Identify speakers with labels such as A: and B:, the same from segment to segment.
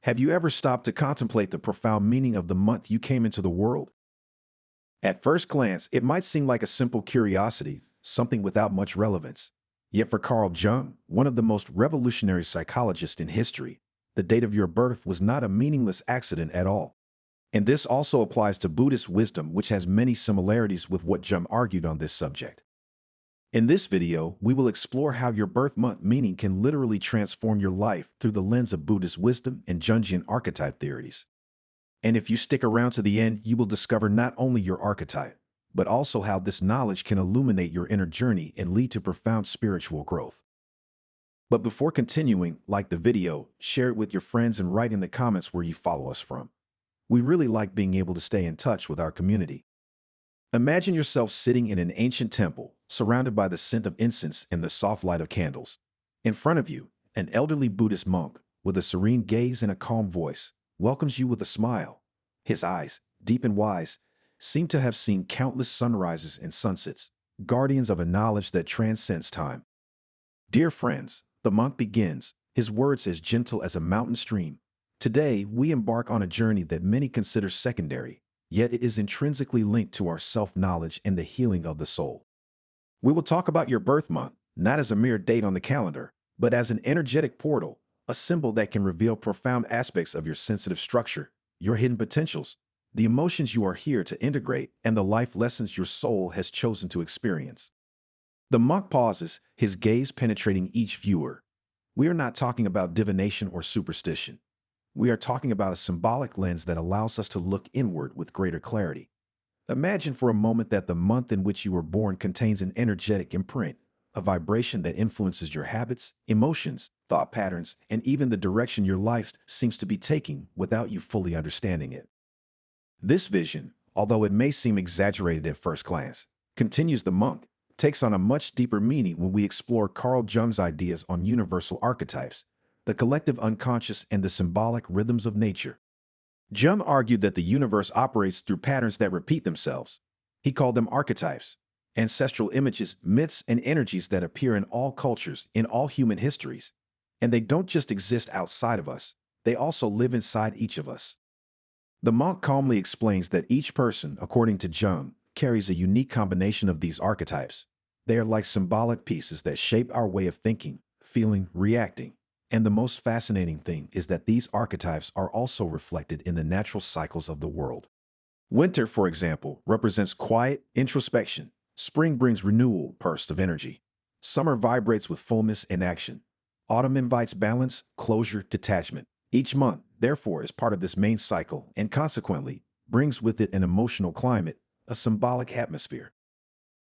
A: Have you ever stopped to contemplate the profound meaning of the month you came into the world? At first glance, it might seem like a simple curiosity, something without much relevance. Yet for Carl Jung, one of the most revolutionary psychologists in history, the date of your birth was not a meaningless accident at all. And this also applies to Buddhist wisdom, which has many similarities with what Jung argued on this subject. In this video, we will explore how your birth month meaning can literally transform your life through the lens of Buddhist wisdom and Jungian archetype theories. And if you stick around to the end, you will discover not only your archetype, but also how this knowledge can illuminate your inner journey and lead to profound spiritual growth. But before continuing, like the video, share it with your friends and write in the comments where you follow us from. We really like being able to stay in touch with our community. Imagine yourself sitting in an ancient temple, surrounded by the scent of incense and the soft light of candles. In front of you, an elderly Buddhist monk, with a serene gaze and a calm voice, welcomes you with a smile. His eyes, deep and wise, seem to have seen countless sunrises and sunsets, guardians of a knowledge that transcends time. Dear friends, the monk begins, his words as gentle as a mountain stream. Today, we embark on a journey that many consider secondary, yet it is intrinsically linked to our self-knowledge and the healing of the soul. We will talk about your birth month, not as a mere date on the calendar, but as an energetic portal, a symbol that can reveal profound aspects of your sensitive structure, your hidden potentials, the emotions you are here to integrate, and the life lessons your soul has chosen to experience. The monk pauses, his gaze penetrating each viewer. We are not talking about divination or superstition. We are talking about a symbolic lens that allows us to look inward with greater clarity. Imagine for a moment that the month in which you were born contains an energetic imprint, a vibration that influences your habits, emotions, thought patterns, and even the direction your life seems to be taking without you fully understanding it. This vision, although it may seem exaggerated at first glance, continues the monk, takes on a much deeper meaning when we explore Carl Jung's ideas on universal archetypes, the collective unconscious and the symbolic rhythms of nature. Jung argued that the universe operates through patterns that repeat themselves. He called them archetypes, ancestral images, myths, and energies that appear in all cultures, in all human histories. And they don't just exist outside of us, they also live inside each of us. The monk calmly explains that each person, according to Jung, carries a unique combination of these archetypes. They are like symbolic pieces that shape our way of thinking, feeling, reacting. And the most fascinating thing is that these archetypes are also reflected in the natural cycles of the world. Winter, for example, represents quiet, introspection. Spring brings renewal, bursts of energy. Summer vibrates with fullness and action. Autumn invites balance, closure, detachment. Each month, therefore, is part of this main cycle and consequently brings with it an emotional climate, a symbolic atmosphere.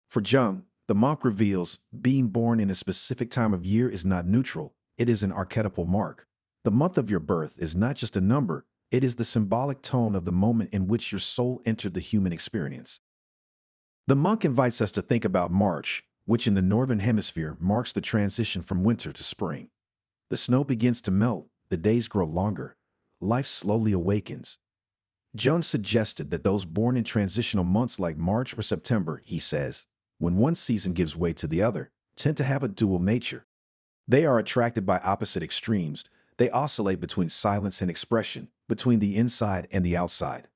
A: For Jung, the monk reveals being born in a specific time of year is not neutral. It is an archetypal mark. The month of your birth is not just a number, it is the symbolic tone of the moment in which your soul entered the human experience. The monk invites us to think about March, which in the northern hemisphere marks the transition from winter to spring. The snow begins to melt, the days grow longer, life slowly awakens. Jung suggested that those born in transitional months like March or September, he says, when one season gives way to the other, tend to have a dual nature. They are attracted by opposite extremes. They oscillate between silence and expression, between the inside and the outside.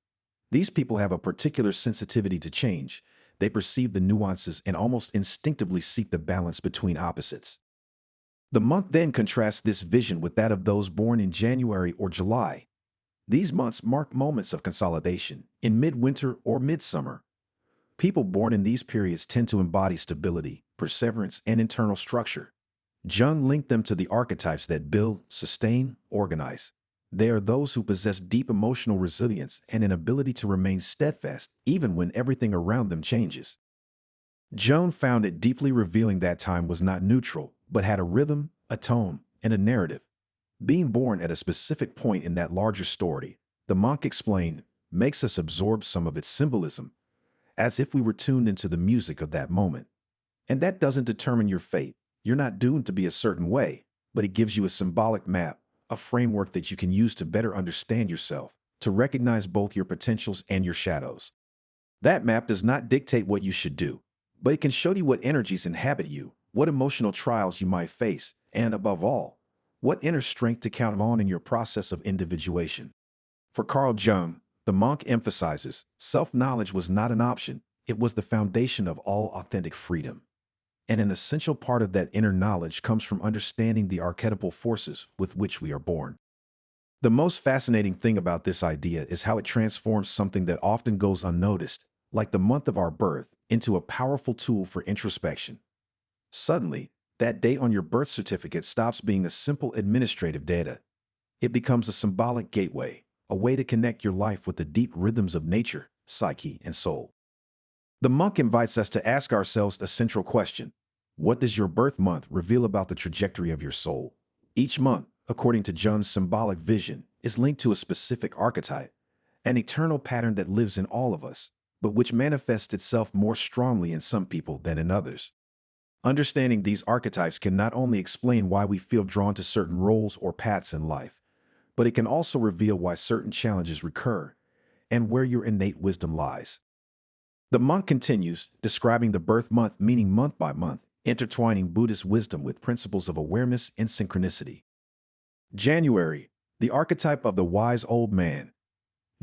A: These people have a particular sensitivity to change. They perceive the nuances and almost instinctively seek the balance between opposites. The monk then contrasts this vision with that of those born in January or July. These months mark moments of consolidation, in midwinter or midsummer. People born in these periods tend to embody stability, perseverance, and internal structure. Jung linked them to the archetypes that build, sustain, organize. They are those who possess deep emotional resilience and an ability to remain steadfast even when everything around them changes. Jung found it deeply revealing that time was not neutral, but had a rhythm, a tone, and a narrative. Being born at a specific point in that larger story, the monk explained, makes us absorb some of its symbolism, as if we were tuned into the music of that moment. And that doesn't determine your fate. You're not doomed to be a certain way, but it gives you a symbolic map, a framework that you can use to better understand yourself, to recognize both your potentials and your shadows. That map does not dictate what you should do, but it can show you what energies inhabit you, what emotional trials you might face, and above all, What inner strength to count on in your process of individuation? For Carl Jung, the monk emphasizes self-knowledge was not an option, it was the foundation of all authentic freedom. And an essential part of that inner knowledge comes from understanding the archetypal forces with which we are born. The most fascinating thing about this idea is how it transforms something that often goes unnoticed, like the month of our birth, into a powerful tool for introspection. Suddenly, that date on your birth certificate stops being a simple administrative data. It becomes a symbolic gateway, a way to connect your life with the deep rhythms of nature, psyche, and soul. The monk invites us to ask ourselves a central question. What does your birth month reveal about the trajectory of your soul? Each month, according to Jung's symbolic vision, is linked to a specific archetype, an eternal pattern that lives in all of us, but which manifests itself more strongly in some people than in others. Understanding these archetypes can not only explain why we feel drawn to certain roles or paths in life, but it can also reveal why certain challenges recur and where your innate wisdom lies. The monk continues, describing the birth month, meaning month by month, intertwining Buddhist wisdom with principles of awareness and synchronicity. January, the archetype of the wise old man.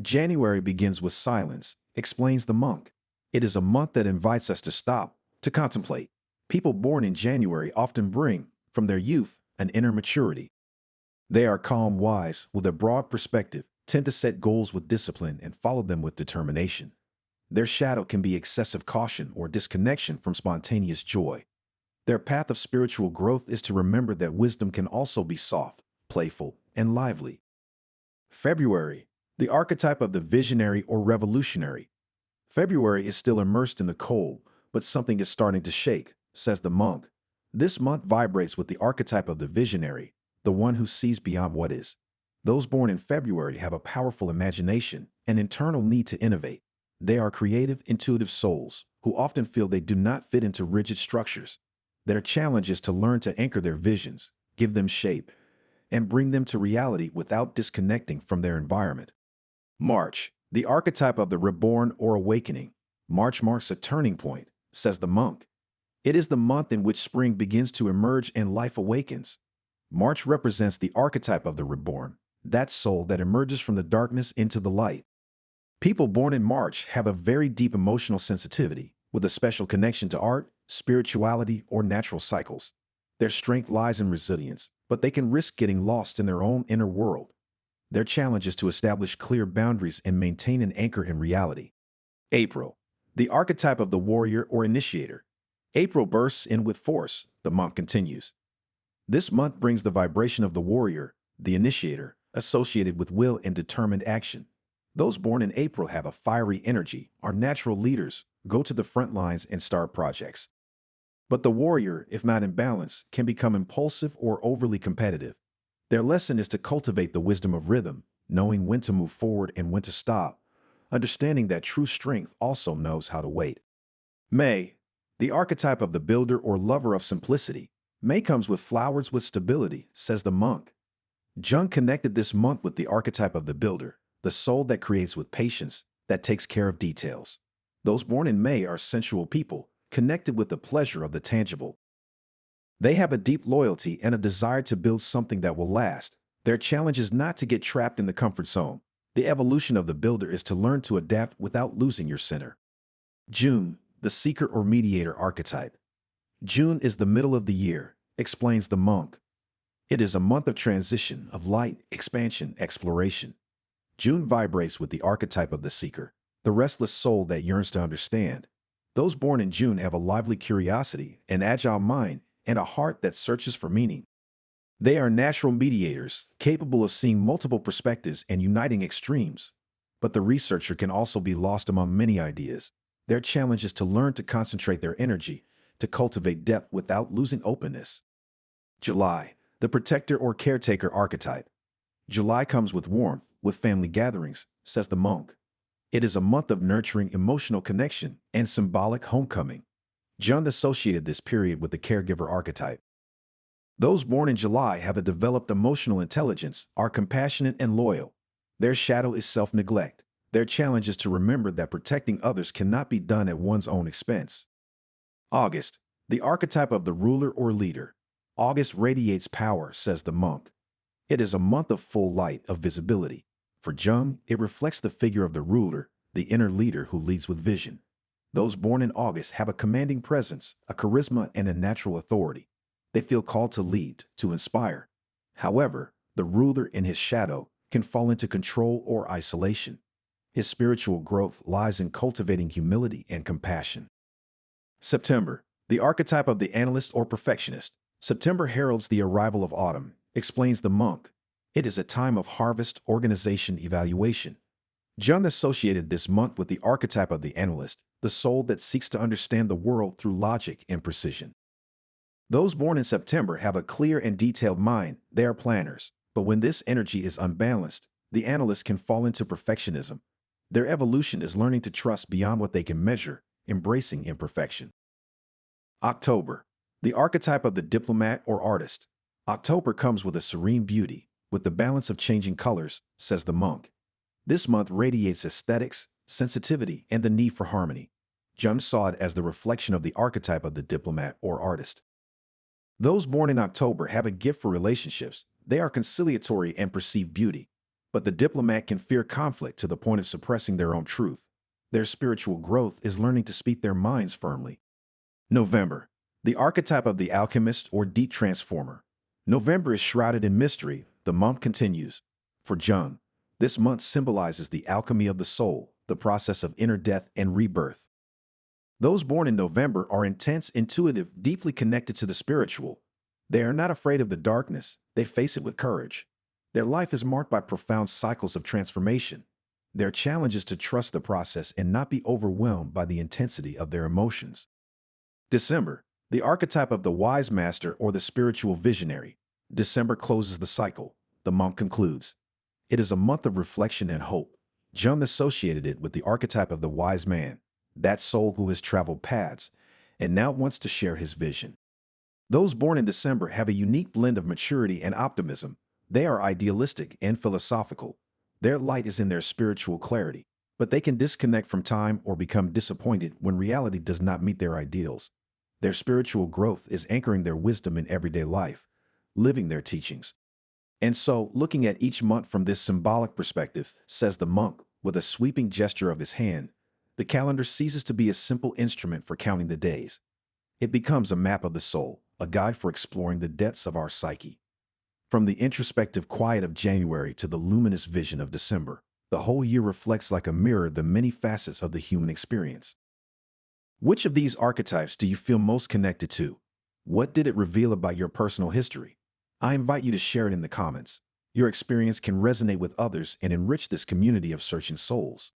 A: January begins with silence, explains the monk. It is a month that invites us to stop, to contemplate. People born in January often bring, from their youth, an inner maturity. They are calm, wise, with a broad perspective, tend to set goals with discipline and follow them with determination. Their shadow can be excessive caution or disconnection from spontaneous joy. Their path of spiritual growth is to remember that wisdom can also be soft, playful, and lively. February, the archetype of the visionary or revolutionary. February is still immersed in the cold, but something is starting to shake, says the monk. This month vibrates with the archetype of the visionary, the one who sees beyond what is. Those born in February have a powerful imagination, an internal need to innovate. They are creative, intuitive souls who often feel they do not fit into rigid structures. Their challenge is to learn to anchor their visions, give them shape, and bring them to reality without disconnecting from their environment. March, the archetype of the reborn or awakening. March marks a turning point, says the monk. It is the month in which spring begins to emerge and life awakens. March represents the archetype of the reborn, that soul that emerges from the darkness into the light. People born in March have a very deep emotional sensitivity, with a special connection to art, spirituality, or natural cycles. Their strength lies in resilience, but they can risk getting lost in their own inner world. Their challenge is to establish clear boundaries and maintain an anchor in reality. April, the archetype of the warrior or initiator. April bursts in with force, the month continues. This month brings the vibration of the warrior, the initiator, associated with will and determined action. Those born in April have a fiery energy, are natural leaders, go to the front lines and start projects. But the warrior, if not in balance, can become impulsive or overly competitive. Their lesson is to cultivate the wisdom of rhythm, knowing when to move forward and when to stop, understanding that true strength also knows how to wait. May, the archetype of the builder or lover of simplicity. May comes with flowers with stability, says the monk. Jung connected this month with the archetype of the builder, the soul that creates with patience, that takes care of details. Those born in May are sensual people, connected with the pleasure of the tangible. They have a deep loyalty and a desire to build something that will last. Their challenge is not to get trapped in the comfort zone. The evolution of the builder is to learn to adapt without losing your center. June, the seeker or mediator archetype. June is the middle of the year, explains the monk. It is a month of transition, of light, expansion, exploration. June vibrates with the archetype of the seeker, the restless soul that yearns to understand. Those born in June have a lively curiosity, an agile mind, and a heart that searches for meaning. They are natural mediators, capable of seeing multiple perspectives and uniting extremes. But the researcher can also be lost among many ideas. Their challenge is to learn to concentrate their energy, to cultivate depth without losing openness. July, the protector or caretaker archetype. July comes with warmth, with family gatherings, says the monk. It is a month of nurturing emotional connection and symbolic homecoming. Jung associated this period with the caregiver archetype. Those born in July have a developed emotional intelligence, are compassionate and loyal. Their shadow is self-neglect. Their challenge is to remember that protecting others cannot be done at one's own expense. August, the archetype of the ruler or leader. August radiates power, says the monk. It is a month of full light, of visibility. For Jung, it reflects the figure of the ruler, the inner leader who leads with vision. Those born in August have a commanding presence, a charisma, and a natural authority. They feel called to lead, to inspire. However, the ruler in his shadow can fall into control or isolation. His spiritual growth lies in cultivating humility and compassion. September, the archetype of the analyst or perfectionist. September heralds the arrival of autumn, explains the monk. It is a time of harvest, organization, evaluation. Jung associated this month with the archetype of the analyst, the soul that seeks to understand the world through logic and precision. Those born in September have a clear and detailed mind. They are planners. But when this energy is unbalanced, the analyst can fall into perfectionism. Their evolution is learning to trust beyond what they can measure, embracing imperfection. October, the archetype of the diplomat or artist. October comes with a serene beauty, with the balance of changing colors, says the monk. This month radiates aesthetics, sensitivity, and the need for harmony. Jung saw it as the reflection of the archetype of the diplomat or artist. Those born in October have a gift for relationships. They are conciliatory and perceive beauty. But the diplomat can fear conflict to the point of suppressing their own truth. Their spiritual growth is learning to speak their minds firmly. November, the archetype of the alchemist or deep transformer. November is shrouded in mystery, the month continues. For Jung, this month symbolizes the alchemy of the soul, the process of inner death and rebirth. Those born in November are intense, intuitive, deeply connected to the spiritual. They are not afraid of the darkness, they face it with courage. Their life is marked by profound cycles of transformation. Their challenge is to trust the process and not be overwhelmed by the intensity of their emotions. December, the archetype of the wise master or the spiritual visionary. December closes the cycle, the monk concludes. It is a month of reflection and hope. Jung associated it with the archetype of the wise man, that soul who has traveled paths and now wants to share his vision. Those born in December have a unique blend of maturity and optimism. They are idealistic and philosophical. Their light is in their spiritual clarity, but they can disconnect from time or become disappointed when reality does not meet their ideals. Their spiritual growth is anchoring their wisdom in everyday life, living their teachings. And so, looking at each month from this symbolic perspective, says the monk, with a sweeping gesture of his hand, the calendar ceases to be a simple instrument for counting the days. It becomes a map of the soul, a guide for exploring the depths of our psyche. From the introspective quiet of January to the luminous vision of December, the whole year reflects like a mirror the many facets of the human experience. Which of these archetypes do you feel most connected to? What did it reveal about your personal history? I invite you to share it in the comments. Your experience can resonate with others and enrich this community of searching souls.